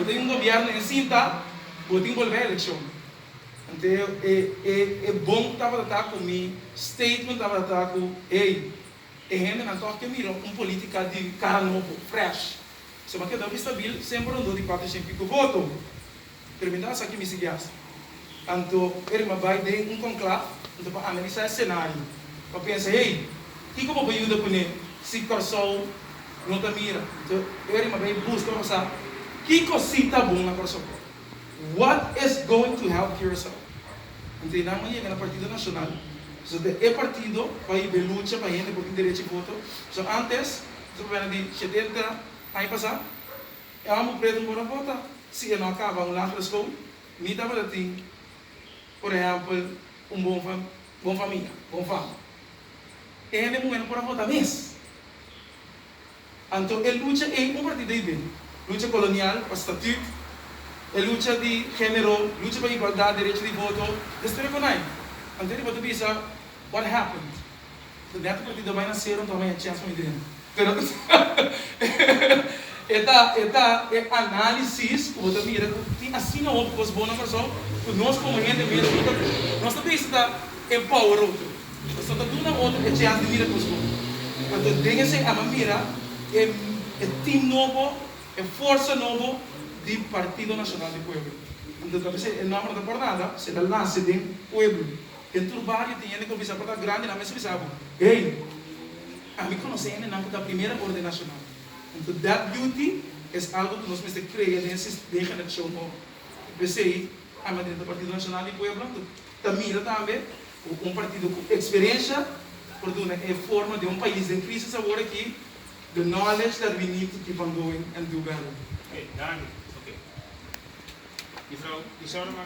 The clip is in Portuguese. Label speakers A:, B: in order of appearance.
A: tem um governo em cinta, tem volver a eleição. Então, é bom que estava a comigo, statement estava a com, ei, gente não toca mira política de cara novo, fresh. Se você quer estável, sempre andou de 400 votos. Terminar isso aqui me seguias. Então, ele vai dar conclave, então para analisar o cenário. Para pensar, ei, o que eu vou ajudar com ele? Se Corsol não está mira. Então, ele vai buscar passar, que cosita bom na Corsol? What is going to help Curaçao? Então, na manhã, na Partido Nacional, so, é partido para ir luta para a gente por direito de voto. So, antes, você vai de 70 aí passar, eu amo preto para votar. Se eu não acaba um lado da escola, me dá para ter, por exemplo, bom família, bom fama. E ele não é para votar mesmo. Então, ele luta em partido aí, luta colonial, para estatuto, ele luta de gênero, luta para igualdade, direito de voto, destruir com nós. Então, ele vai pensar, what happened? So, dentro do partido vai nascer, então vai chance para mim. Pero, é análise, o outro mira, assim não houve coisa boa na pessoa, nós como gente mesmo, nós também está empower outro. Nós estamos dando outro, é chance de mira coisa boa. Então, tem-se a mira, é time novo, é força novo do Partido Nacional do Pueblo. Então, talvez o nome da jornada será lance do Pueblo. El trabalho tem que visar para grande na mesa visar. Ei, a mim conhece na da primeira ordem nacional. Então, that duty é algo que nós temos que criar nesse geração. Pensei, a maioria do Partido Nacional de Puebla, também partido com experiência, porque é forma de país em crise agora aqui, the knowledge that we need to keep on going and do better.
B: Okay, done. Okay. Mevrouw, je zou er maar